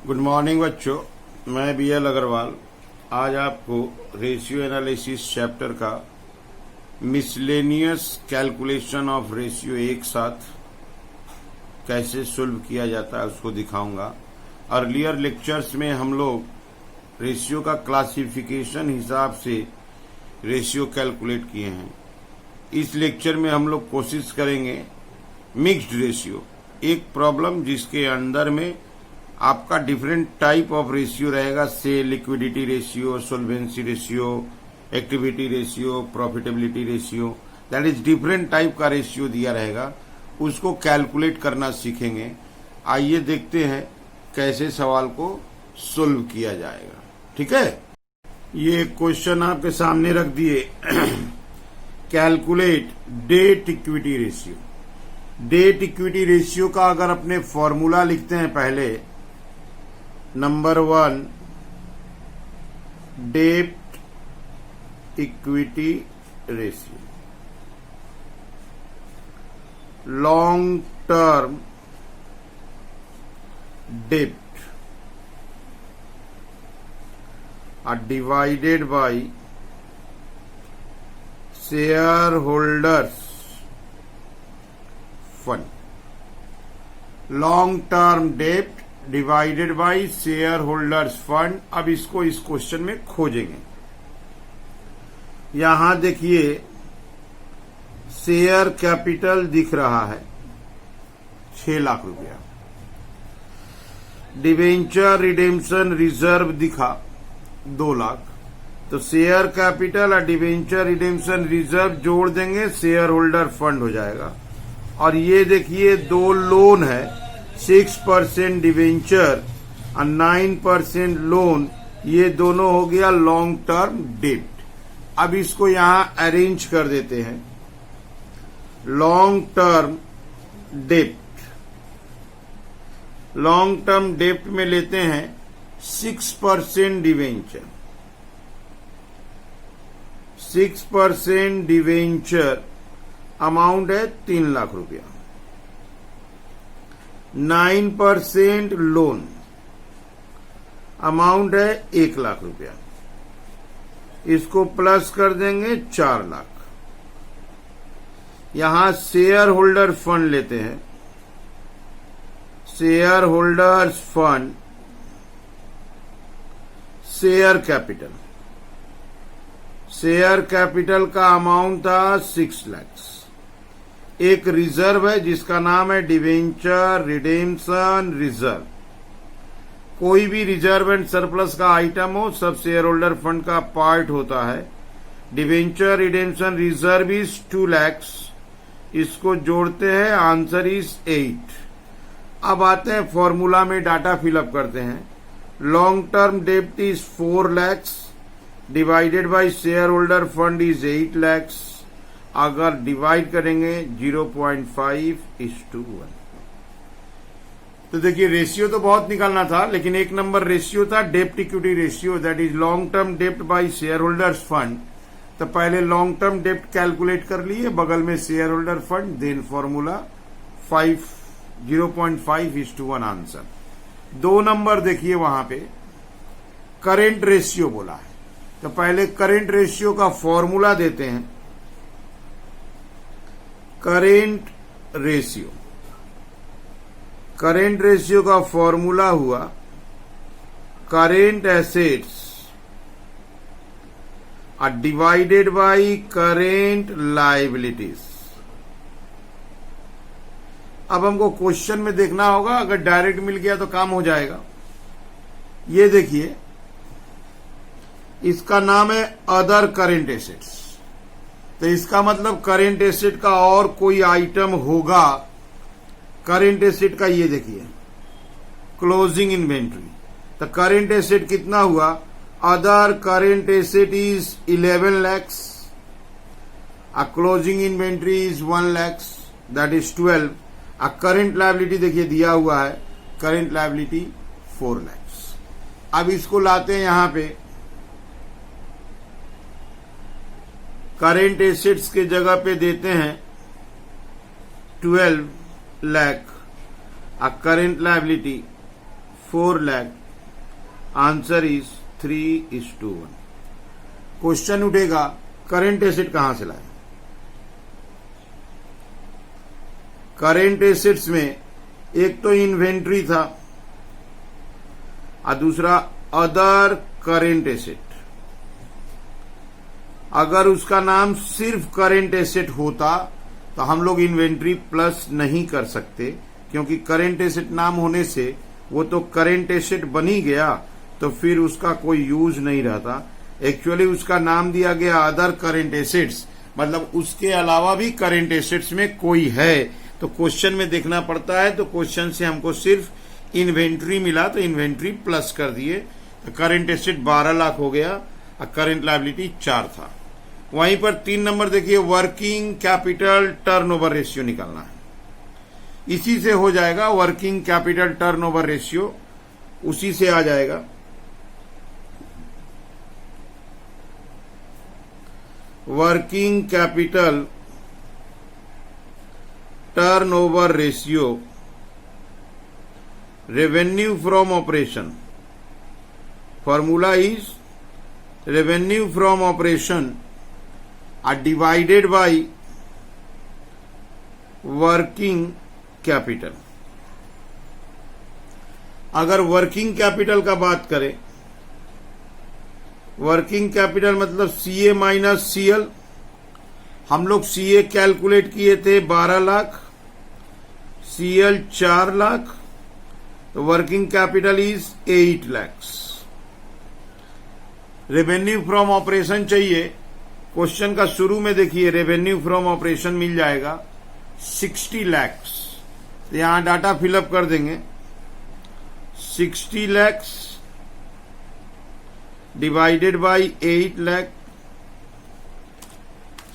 Good morning बच्चों, मैं BL Agarwal आज आपको रेशियो एनालिसिस चैप्टर का मिसलेनियस कैलकुलेशन ऑफ रेशियो एक साथ कैसे सोल्व किया जाता है उसको दिखाऊंगा। अर्लियर लेक्चर्स में हम लोग रेशियो का क्लासिफिकेशन हिसाब से रेशियो कैलकुलेट किए हैं। इस लेक्चर में हम लोग कोशिश करेंगे मिक्स्ड रेशियो, एक प्रॉब्लम जिसके अंदर में आपका डिफरेंट टाइप ऑफ रेशियो रहेगा, से liquidity ratio, solvency ratio, activity ratio, profitability ratio, that is different type का रेशियो दिया रहेगा, उसको कैलकुलेट करना सीखेंगे। आइए देखते हैं कैसे सवाल को सोल्व किया जाएगा। ठीक है, ये क्वेश्चन आपके सामने रख दिए। Calculate date equity ratio. Date equity ratio का अगर अपने फॉर्मूला लिखते हैं पहले, number 1 date equity ratio, long term date are divided by shareholders fund. Long term date divided by shareholders fund. अब इसको इस क्वेश्चन में खोजेंगे। यहां देखिए शेयर कैपिटल दिख रहा है 6 लाख रुपया, डिवेंचर रिडेम्पशन रिजर्व दिखा 2 लाख, तो शेयर कैपिटल और डिवेंचर रिडेम्पशन रिजर्व जोड़ देंगे, शेयर होल्डर फंड हो जाएगा। और ये देखिए 2 लोन है, 6% डिवेंचर और 9% लोन, ये दोनों हो गया लॉन्ग टर्म डेट। अब इसको यहां अरेंज कर देते हैं। Long term date, long term date में लेते हैं 6% डिवेंचर, 6% डिवेंचर अमाउंट है 3 लाख रुपया, 9% लोन अमाउंट है 1 लाख रुपया, इसको प्लस कर देंगे 4 लाख। यहां शेयर होल्डर फंड लेते हैं, share holders fund, share capital, share capital का अमाउंट था 6 लाख। एक रिजर्व है जिसका नाम है डिवेंचर रिडेम्पशन रिजर्व। कोई भी रिजर्व एंड सरप्लस का आइटम हो, सब शेयर होल्डर फंड का पार्ट होता है। Debenture redemption reserve is 2 lakh, इसको जोड़ते हैं, आंसर इज 8। अब आते हैं फॉर्मूला में, डाटा फिलअप करते हैं। Long term date is 4 lakh divided by share holder fund is 8 lakh. अगर डिवाइड करेंगे 0.5:1। तो देखिए रेशियो तो बहुत निकालना था, लेकिन एक नंबर रेशियो था debt equity ratio, that is long term debt by shareholders fund. तो पहले लॉन्ग टर्म डेट कैलकुलेट कर लिए, बगल में shareholder fund, then formula 0.5:1 answer. 2 number देखिए वहां पे करेंट रेशियो बोला है, तो पहले करेंट रेशियो का फॉर्मूला देते हैं। करेंट रेशियो, करेंट रेशियो का फॉर्मूला हुआ current assets are divided by current liabilities. अब हमको क्वेश्चन में देखना होगा, अगर डायरेक्ट मिल गया तो काम हो जाएगा। ये देखिए इसका नाम है अदर करेंट एसेट्स, तो इसका मतलब करेंट एसेट का और कोई आइटम होगा। करेंट एसेट का ये देखिए क्लोजिंग इन्वेंट्री, तो करेंट एसेट कितना हुआ? Other current asset is 11 lakh, closing inventory is 1 lakh, that is 12। Current liability देखिए दिया हुआ है, करेंट लायबिलिटी 4 लाख। अब इसको लाते हैं यहां पे, करेंट एसेट्स के जगह पे देते हैं 12 lakh, current liability 4 lakh, answer is 3:1। Question उठेगा करेंट एसेट कहां से लाए। करेंट एसेट्स में एक तो इन्वेंट्री था और दूसरा अदर करेंट एसेट। अगर उसका नाम सिर्फ करेंट एसेट होता तो हम लोग इन्वेंट्री प्लस नहीं कर सकते, क्योंकि करेंट एसेट नाम होने से वो तो करेंट एसेट बन ही गया, तो फिर उसका कोई यूज नहीं रहता। एक्चुअली उसका नाम दिया गया अदर करेंट एसेट्स, मतलब उसके अलावा भी करेंट एसेट्स में कोई है, तो क्वेश्चन में देखना पड़ता है। तो क्वेश्चन से हमको सिर्फ इन्वेंट्री मिला तो इन्वेंट्री प्लस कर दिए, तो करेंट एसेट 12 लाख हो गया और करेंट लायबिलिटी 4 था। वहीं पर 3 नंबर देखिए, वर्किंग कैपिटल टर्नओवर रेशियो निकालना है। इसी से हो जाएगा वर्किंग कैपिटल टर्नओवर रेशियो, उसी से आ जाएगा। Working capital turnover ratio, revenue from operation, formula is revenue from operation are divided by working capital। अगर वर्किंग कैपिटल का बात करें, वर्किंग कैपिटल मतलब सीए माइनस सीएल। हम लोग सीए कैलकुलेट किए थे 12 लाख, सीएल 4 लाख, तो working capital is 8 lakhs। Revenue from operation चाहिए, क्वेश्चन का शुरू में देखिए रेवेन्यू फ्रॉम ऑपरेशन मिल जाएगा 60 lakhs। तो यहां डाटा फिलअप कर देंगे, 60 lakhs divided by 8 lakh,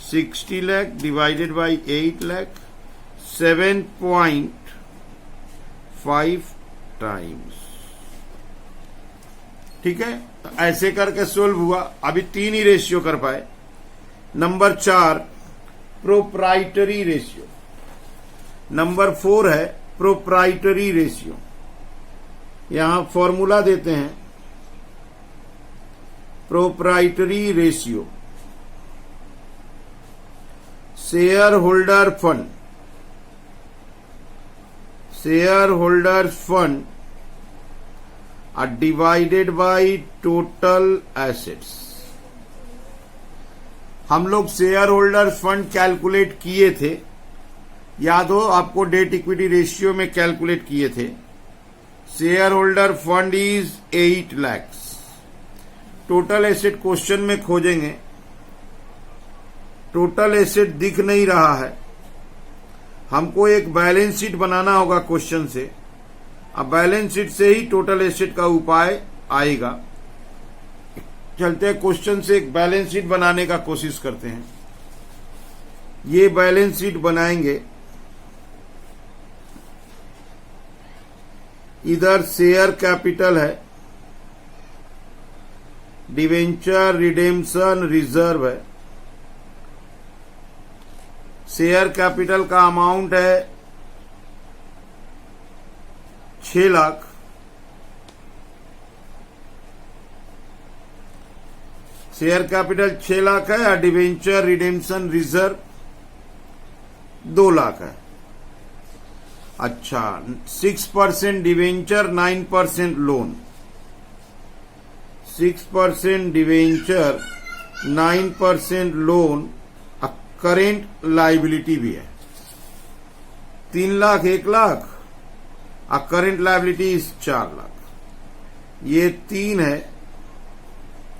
60 lakh divided by 8 lakh, 7.5 times. ठीक है, तो ऐसे करके सोल्व हुआ। अभी 3 ही रेशियो कर पाए। नंबर 4 प्रोप्राइटरी रेशियो, नंबर 4 है प्रोप्राइटरी रेशियो। यहां फॉर्मूला देते हैं, proprietary ratio, shareholder fund, shareholder fund are divided by total assets. हम लोग शेयर होल्डर फंड कैलकुलेट किए थे, याद हो आपको, डेट इक्विटी रेशियो में कैलकुलेट किए थे। Share holder fund is 8 lakhs। Total asset question में खोजेंगे, टोटल एसेट दिख नहीं रहा है। हमको एक बैलेंस शीट बनाना होगा क्वेश्चन से, अब बैलेंस शीट से ही टोटल एसेट का उपाय आएगा। चलते हैं क्वेश्चन से एक बैलेंस शीट बनाने का कोशिश करते हैं। ये बैलेंस शीट बनाएंगे, इधर शेयर कैपिटल है, डिवेंचर रिडेम्पशन रिजर्व है। शेयर कैपिटल का अमाउंट है 6 लाख, शेयर कैपिटल 6 लाख है और डिवेंचर रिडेम्पशन रिजर्व 2 लाख है। अच्छा, 6% debenture, 9% loan, 6% debenture, 9% loan, current liability भी है 3 लाख, 1 लाख, और करेंट लायबिलिटी इज 4 लाख। ये 3 है,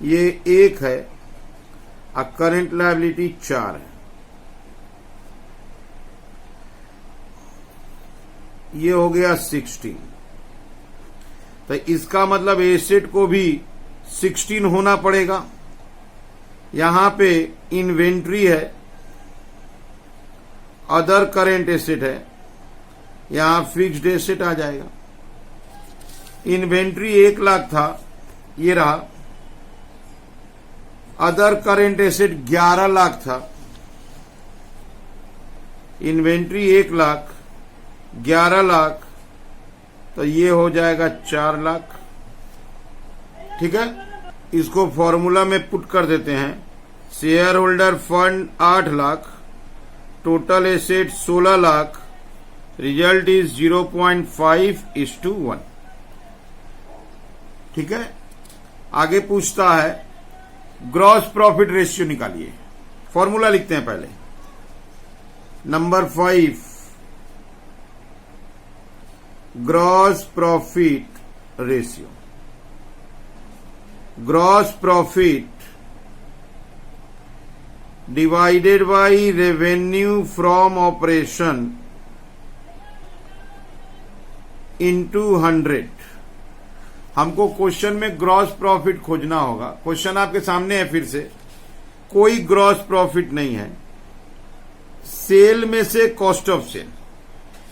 ये 1 है, और करेंट लायबिलिटी 4 है। ये हो गया 16। तो इसका मतलब एसेट को भी 16 होना पड़ेगा। यहां पे इन्वेंट्री है, अदर करेंट एसेट है, यहां फिक्स्ड एसेट आ जाएगा। इन्वेंट्री 1 लाख था, ये रहा। अदर करेंट एसेट 11 लाख था। इन्वेंट्री 1 लाख, 11 लाख, तो ये हो जाएगा 4 लाख। ठीक है, इसको फॉर्मूला में पुट कर देते हैं। Share holder fund 8 lakh, total asset 16 lakh, result is 0.5:1। ठीक है, आगे पूछता है ग्रॉस प्रॉफिट रेशियो निकालिए। फॉर्मूला लिखते हैं पहले। Number 5, gross profit ratio. Gross profit divided by revenue from operation into 100। हमको क्वेश्चन में ग्रॉस प्रॉफिट खोजना होगा। क्वेश्चन आपके सामने है, फिर से कोई ग्रॉस प्रॉफिट नहीं है। सेल में से cost of sale,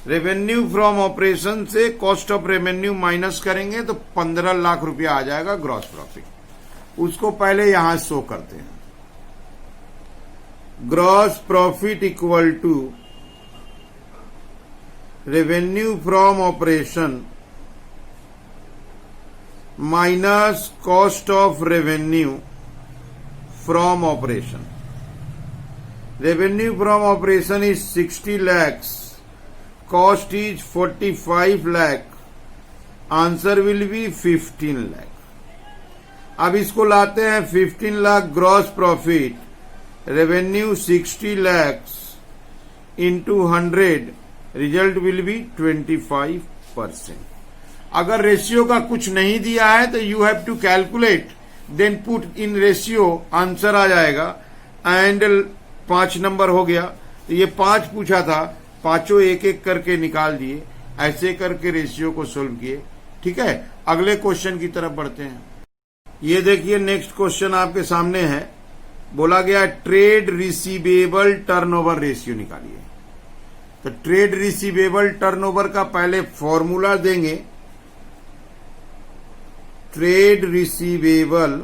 revenue from operation से कॉस्ट ऑफ रेवेन्यू माइनस करेंगे तो 15 लाख रुपया आ जाएगा ग्रॉस प्रॉफिट। उसको पहले यहां शो करते हैं। Gross profit equal to revenue from operation minus cost of revenue from operation. Revenue from operation is 60 lakhs, cost is 45 lakh, answer will be 15 lakh. अब इसको लाते हैं 15 lakh gross profit, revenue 60 lakhs into 100, result will be 25%। अगर ratio का कुछ नहीं दिया है तो you have to calculate, then put in ratio, answer आ जाएगा। एंड 5 नंबर हो गया। तो ये 5 पूछा था, पांचों एक एक करके निकाल दिए। ऐसे करके रेशियो को सोल्व किए। ठीक है, अगले क्वेश्चन की तरफ बढ़ते हैं। ये देखिए, नेक्स्ट क्वेश्चन आपके सामने है। बोला गया ट्रेड रिसीवेबल टर्नओवर रेशियो निकालिए। तो ट्रेड रिसीवेबल टर्नओवर का पहले फॉर्मूला देंगे। Trade receivable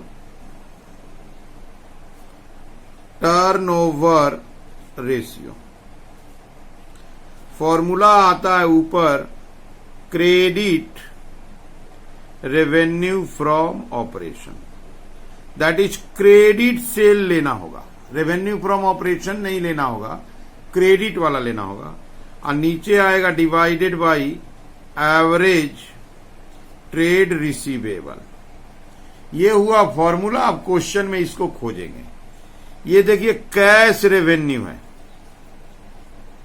turnover ratio, formula आता है ऊपर, credit revenue from operation. That is credit sale लेना होगा, रेवेन्यू फ्रॉम ऑपरेशन नहीं लेना होगा, क्रेडिट वाला लेना होगा। और नीचे आएगा divided by average trade receivable. ये हुआ फॉर्मूला। अब क्वेश्चन में इसको खोजेंगे। ये देखिए कैश रेवेन्यू है,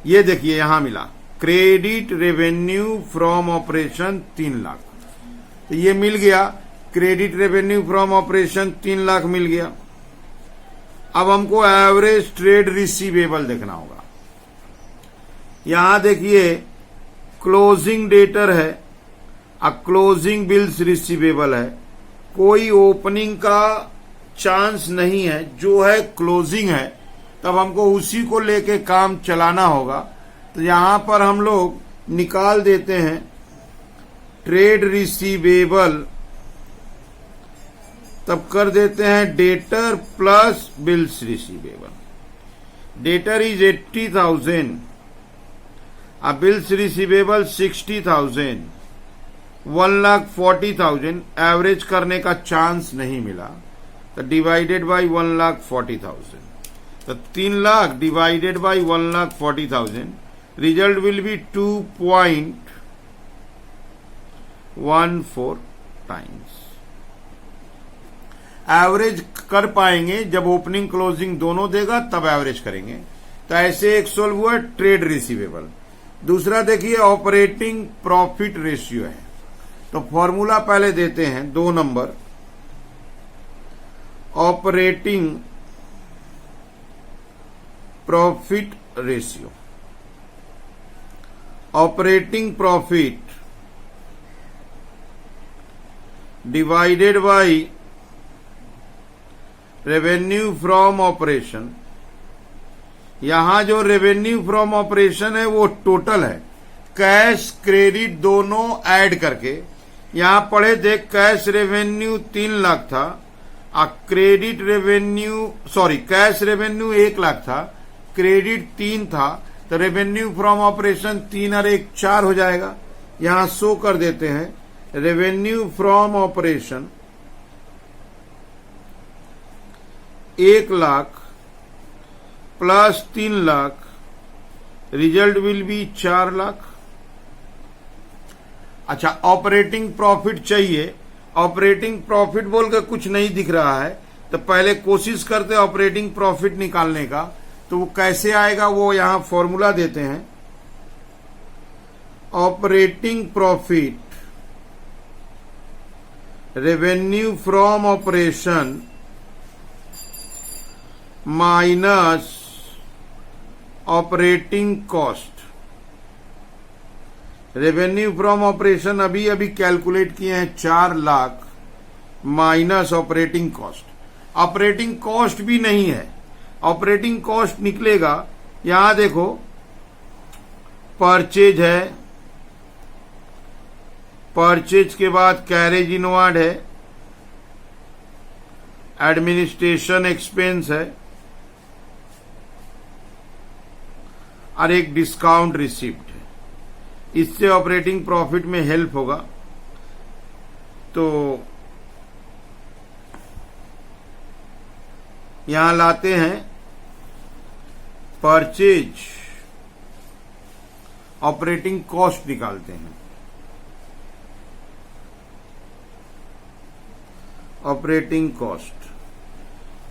ये देखिए यहां मिला credit revenue from operation 3 lakh. तो ये मिल गया, credit revenue from operation 3 lakh मिल गया। अब हमको एवरेज ट्रेड रिसीवेबल देखना होगा। यहां देखिए क्लोजिंग डेटर है और क्लोजिंग बिल्स रिसीवेबल है। कोई ओपनिंग का चांस नहीं है, जो है क्लोजिंग है। तब हमको उसी को लेके काम चलाना होगा। तो यहां पर हम लोग निकाल देते हैं ट्रेड रिसीवेबल, तब कर देते हैं debtor plus bills receivable. Debtor is 80,000, bills receivable 60,000, 1,40,000। Average करने का चांस नहीं मिला तो डिवाइडेड बाय 1,40,000। तो 3 lakh divided by 1,40,000, result will B 2.14 times. Average कर पाएंगे जब ओपनिंग क्लोजिंग दोनों देगा, तब एवरेज करेंगे। तो ऐसे एक सोल्व हुआ ट्रेड रिसीवेबल। दूसरा देखिए ऑपरेटिंग प्रॉफिट रेशियो है। तो फॉर्मूला पहले देते हैं 2 number, operating profit ratio. Operating profit divided by revenue from operation. यहां जो रेवेन्यू फ्रॉम ऑपरेशन है वो टोटल है, कैश क्रेडिट दोनों ऐड करके। यहां पढ़े थे कैश रेवेन्यू 3 लाख था और credit revenue cash revenue 1 lakh था, क्रेडिट 3 था। तो रेवेन्यू फ्रॉम ऑपरेशन 3 और 1 4 हो जाएगा। यहां शो कर देते हैं revenue from operation 1 lakh plus 3 lakh, result will B 4 lakh. अच्छा, ऑपरेटिंग प्रॉफिट चाहिए। ऑपरेटिंग प्रॉफिट बोल के कुछ नहीं दिख रहा है, तो पहले कोशिश करते ऑपरेटिंग प्रॉफिट निकालने का। तो वो कैसे आएगा, वो यहां फॉर्मूला देते हैं। Operating profit, revenue from operation minus operating cost. Revenue from operation अभी अभी कैलकुलेट किए हैं 4 lakh minus operating cost. Operating cost भी नहीं है, ऑपरेटिंग कॉस्ट निकलेगा, यहां देखो परचेज है, परचेज के बाद कैरेज इनवार्ड है, एडमिनिस्ट्रेशन एक्सपेंस है और एक डिस्काउंट रिसिप्ट है। इससे ऑपरेटिंग प्रॉफिट में हेल्प होगा। तो यहां लाते हैं परचेज, ऑपरेटिंग कॉस्ट निकालते हैं। ऑपरेटिंग कॉस्ट,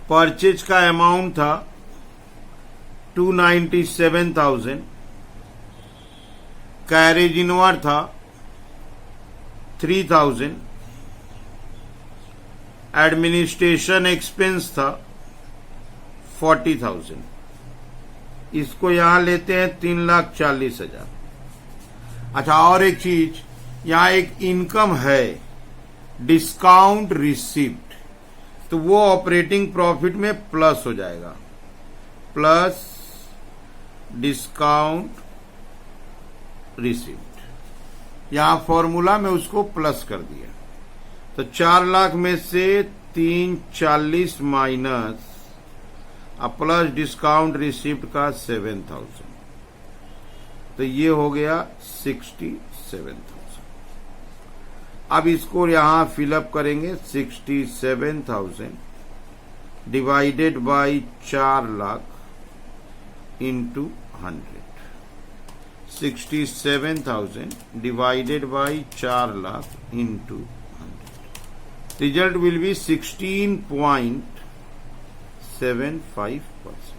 परचेज का अमाउंट था 297,000, कैरेज इनवार्ड था 3,000, एडमिनिस्ट्रेशन एक्सपेंस था 40,000। इसको यहां लेते हैं 3,40,000। अच्छा, और एक चीज, यहां एक इनकम है डिस्काउंट रिसिप्ट, तो वो ऑपरेटिंग प्रॉफिट में प्लस हो जाएगा, प्लस डिस्काउंट रिसिप्ट। यहां फॉर्मूला में उसको प्लस कर दिया। तो 4 लाख में से 340 माइनस प्लस डिस्काउंट रिसिप्ट का 7,000, तो ये हो गया 67,000। अब इसको यहां फिलअप करेंगे। 67,000 divided by 4 lakh into 100। 67,000 divided by 4 lakh into 100। Result will B 16.75%।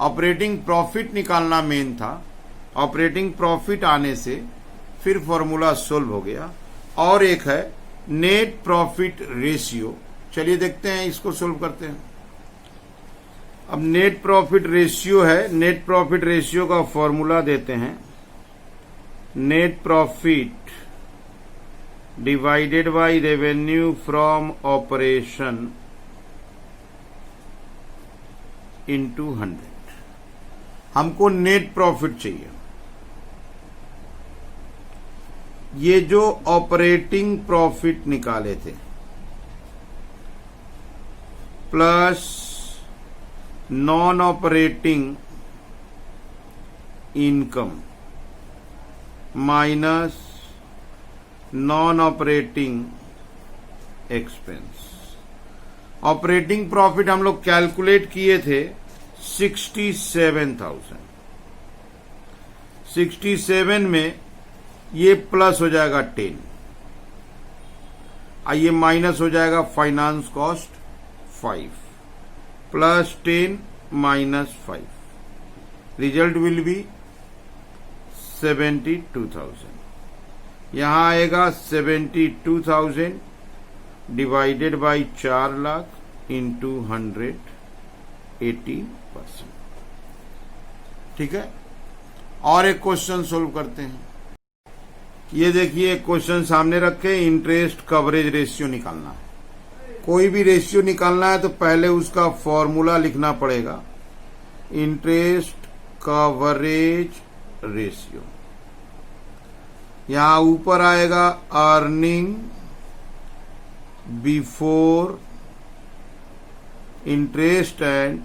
Operating profit निकालना मेन था। ऑपरेटिंग प्रॉफिट आने से फिर फॉर्मूला सोल्व हो गया। और एक है नेट प्रॉफिट रेशियो। चलिए देखते हैं, इसको सोल्व करते हैं। अब नेट प्रॉफिट रेशियो है, नेट प्रॉफिट रेशियो का फॉर्मूला देते हैं। Net profit divided by revenue from operation into 100। हमको नेट प्रॉफिट चाहिए। ये जो ऑपरेटिंग प्रॉफिट निकाले थे plus non operating income minus non operating expense. Operating profit हम लोग कैलकुलेट किए थे 67,000। 67 में ये प्लस हो जाएगा 10, ये माइनस हो जाएगा finance cost 5 plus 10 minus 5। Result will B 72,000। यहां आएगा 72,000 डिवाइडेड बाई 4 लाख इंटू 100, 18%। ठीक है। और एक क्वेश्चन सोल्व करते हैं। ये देखिए, क्वेश्चन सामने रखे, इंटरेस्ट कवरेज रेशियो निकालना है। कोई भी रेशियो निकालना है तो पहले उसका फॉर्मूला लिखना पड़ेगा। इंटरेस्ट कवरेज रेशियो, यहां ऊपर आएगा earning before interest and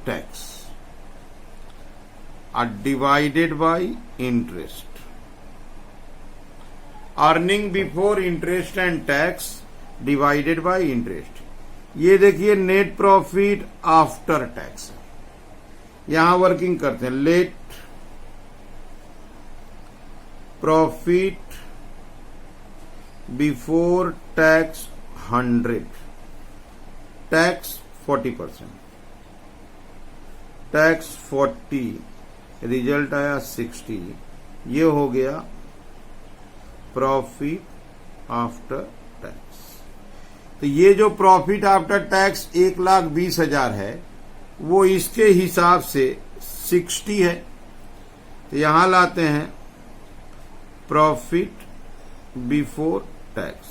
tax divided by interest. Earning before interest and tax divided by interest, ये देखिए नेट प्रॉफिट आफ्टर टैक्स है। यहां वर्किंग करते हैं। Net profit before tax 100, tax 40%, tax 40, result आया 60। ये हो गया प्रॉफिट आफ्टर टैक्स। तो ये जो प्रॉफिट आफ्टर टैक्स 1,20,000 है वो इसके हिसाब से 60 है। तो यहां लाते हैं प्रॉफिट बिफोर टैक्स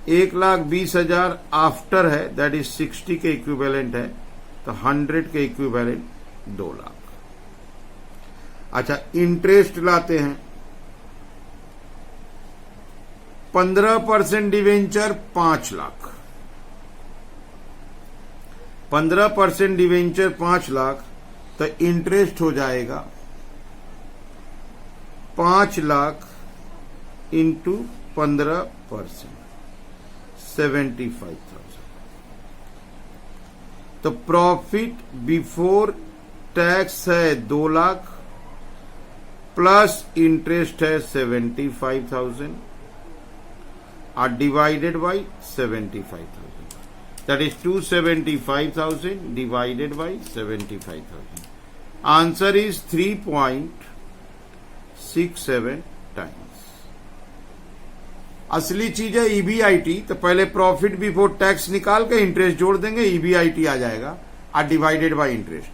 1,20,000 आफ्टर है, दैट इज 60 के इक्विवेलेंट है, तो 100 के इक्विवेलेंट 2 लाख। अच्छा, इंटरेस्ट लाते हैं। 15% डिवेंचर 5 लाख, 15% डिवेंचर 5 लाख, तो इंटरेस्ट हो जाएगा 5 लाख इंटू 15%, 75,000। तो प्रॉफिट बिफोर टैक्स है 2 लाख प्लस इंटरेस्ट है 75,000 और divided by 75,000, that is 275,000 divided by 75,000। Answer is 3.67 times. असली चीज है ईबीआईटी, तो पहले प्रॉफिट बिफोर टैक्स निकाल के इंटरेस्ट जोड़ देंगे, ईबीआईटी आ जाएगा और डिवाइडेड बाय इंटरेस्ट।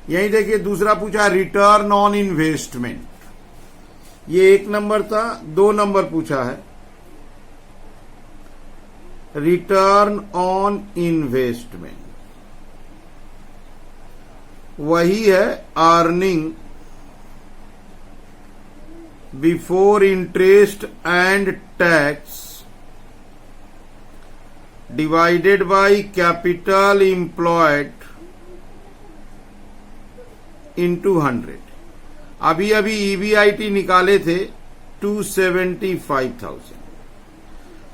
यही देखिए दूसरा पूछा रिटर्न ऑन इन्वेस्टमेंट, ये 1 नंबर था, 2 नंबर पूछा है रिटर्न ऑन इन्वेस्टमेंट, वही है earning before interest and tax divided by capital employed into 100। अभी अभी ईबीआईटी निकाले थे 275,000,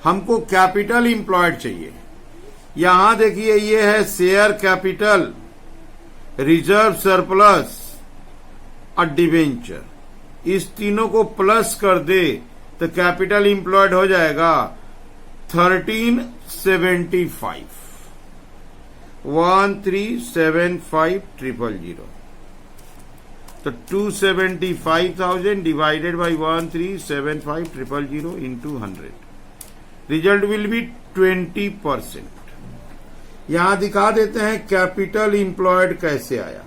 हमको कैपिटल एम्प्लॉयड चाहिए। यहां देखिए ये है शेयर कैपिटल, रिजर्व सरप्लस और डिवेंचर, इस तीनों को प्लस कर दे तो कैपिटल एम्प्लॉयड हो जाएगा 1375, 1375,000। तो 275,000 divided by 1375,000 into 100, result will B 20%। यहां दिखा देते हैं कैपिटल एम्प्लॉयड कैसे आया।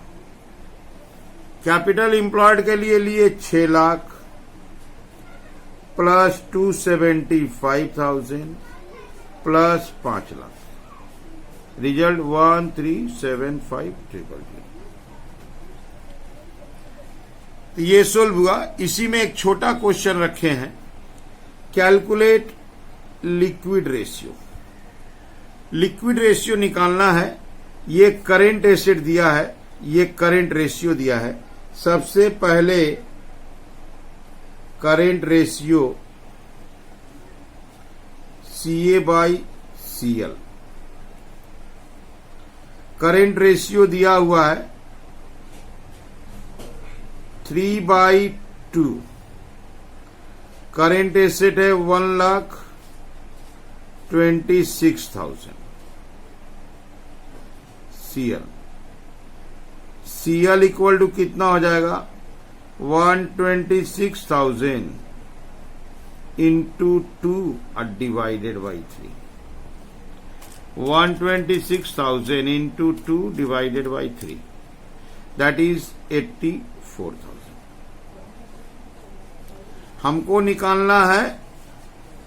कैपिटल एम्प्लॉयड के लिए 6 lakh plus 275,000 plus 5 lakh, result 1375,000। तो ये सोल्व हुआ। इसी में एक छोटा क्वेश्चन रखे हैं, calculate liquid ratio. Liquid ratio निकालना है। ये करेंट एसेट दिया है, ये करेंट रेशियो दिया है। सबसे पहले current ratio CA by CL, current ratio दिया हुआ है 3/2। करेंट एसेट है 1,26,000 CL। CL इक्वल टू कितना हो जाएगा 126,000 इंटू 2 और divided by 3, 126,000 into 2 divided by 3, that is 84,000। हमको निकालना है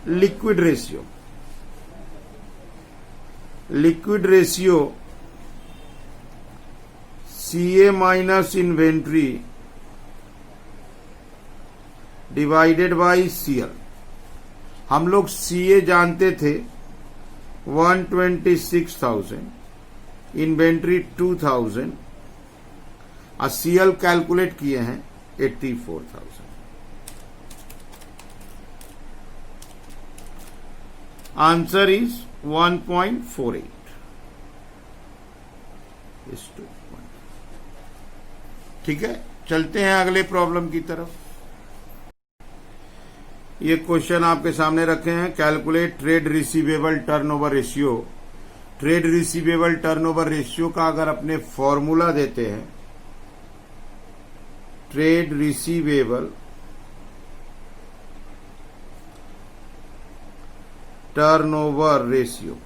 liquid ratio. Liquid ratio CA minus inventory divided by CL। हम लोग CA जानते थे 126,000, इन्वेंट्री 2,000 और CL कैलकुलेट किए हैं 84,000। Answer is 1.48। ठीक है, चलते हैं अगले प्रॉब्लम की तरफ। ये क्वेश्चन आपके सामने रखे हैं, calculate trade receivable turnover ratio. Trade receivable turnover ratio का अगर अपने फॉर्मूला देते हैं, trade receivable turnover ratio,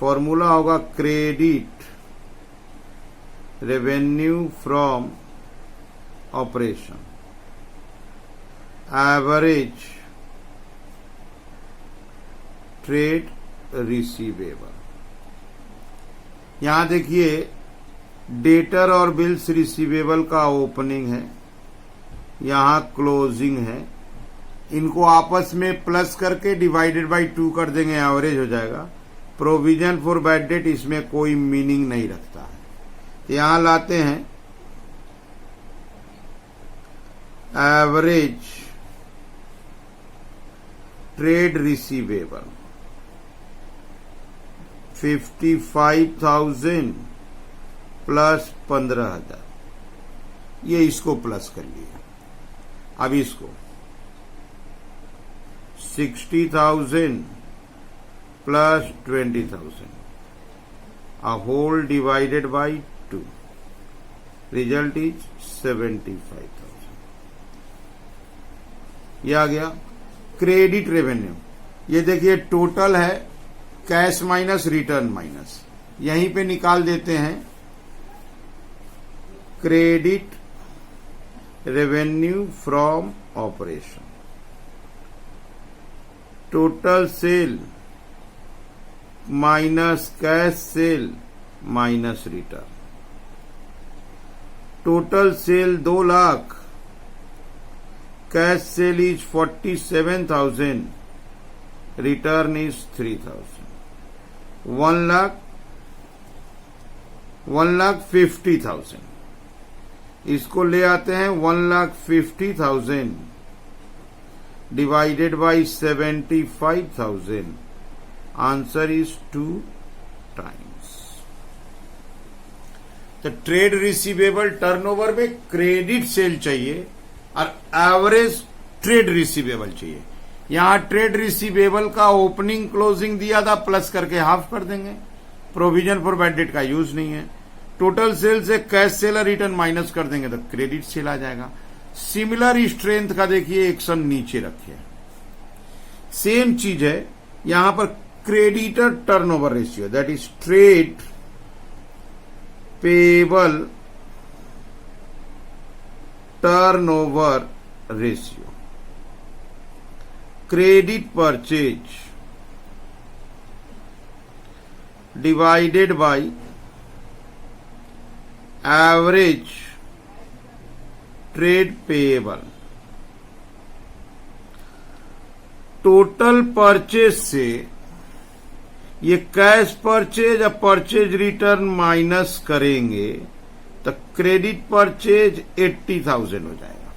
formula होगा credit revenue from operation average trade receivable. यहां देखिए डेटर और बिल्स रिसीवेबल का ओपनिंग है, यहां क्लोजिंग है, इनको आपस में प्लस करके डिवाइडेड बाय 2 कर देंगे, एवरेज हो जाएगा। प्रोविजन फॉर बैड डेट इसमें कोई मीनिंग नहीं रखता है, तो यहां लाते हैं एवरेज ट्रेड रिसीवेबल 55,000 प्लस 15,000, ये इसको प्लस कर लिया। अब इसको 60,000 plus 20,000 a whole divided by 2, result is 75,000। ये आ गया क्रेडिट रेवेन्यू। ये देखिए टोटल है, कैश माइनस रिटर्न माइनस, यहीं पे निकाल देते हैं credit revenue from operation. Total sale minus cash cell minus return. Total sale 2 lakh, cash cell is 47,000, return is 3,000। 1,50,000, इसको ले आते हैं 1,50,000 divided by 75,000, answer is 2 times. तो ट्रेड रिसीवेबल टर्नओवर में क्रेडिट सेल चाहिए और एवरेज ट्रेड रिसीवेबल चाहिए। यहां ट्रेड रिसीवेबल का ओपनिंग क्लोजिंग दिया था, प्लस करके हाफ कर देंगे, प्रोविजन फॉर बैड डेट का यूज नहीं है। टोटल सेल से कैश सेल और रिटर्न माइनस कर देंगे तो क्रेडिट सेल आ जाएगा। सिमिलर स्ट्रेंथ का देखिए एक सम नीचे रखिए, सेम चीज है यहां पर creditor turnover ratio, that is trade payable turnover ratio, credit purchase divided by average trade payable. Total purchase से ये कैश परचेज और परचेज रिटर्न माइनस करेंगे तो क्रेडिट परचेज 80,000 हो जाएगा।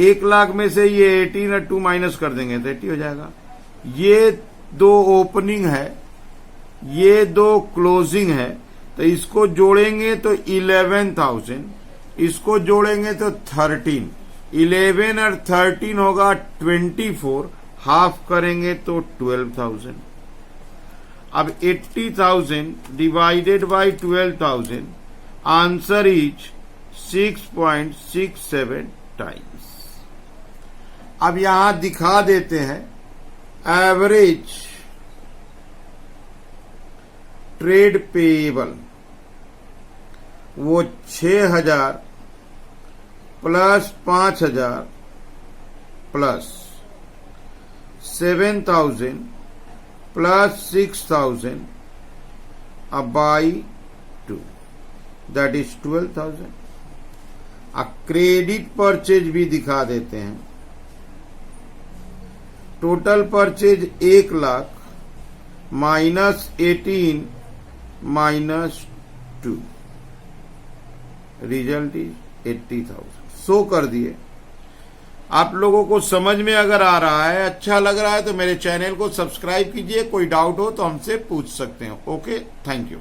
1 लाख में से ये 18 और 2 माइनस कर देंगे तो 80 हो जाएगा। ये 2 ओपनिंग है, ये 2 क्लोजिंग है, तो इसको जोड़ेंगे तो 11,000, इसको जोड़ेंगे तो 13, 11 और 13 होगा 24, हाफ करेंगे तो 12,000। अब 80,000 divided by 12,000, answer is 6.67 times. अब यहां दिखा देते हैं एवरेज ट्रेड पेएबल, वो 6,000 plus 5,000 plus 7,000 plus 6,000 by 2, that is 12,000। Credit purchase भी दिखा देते हैं। Total purchase 1 lakh minus 18 minus 2, result is 80,000। सो कर दिए। आप लोगों को समझ में अगर आ रहा है, अच्छा लग रहा है तो मेरे चैनल को सब्सक्राइब कीजिए। कोई डाउट हो तो हमसे पूछ सकते हैं। Okay, thank you.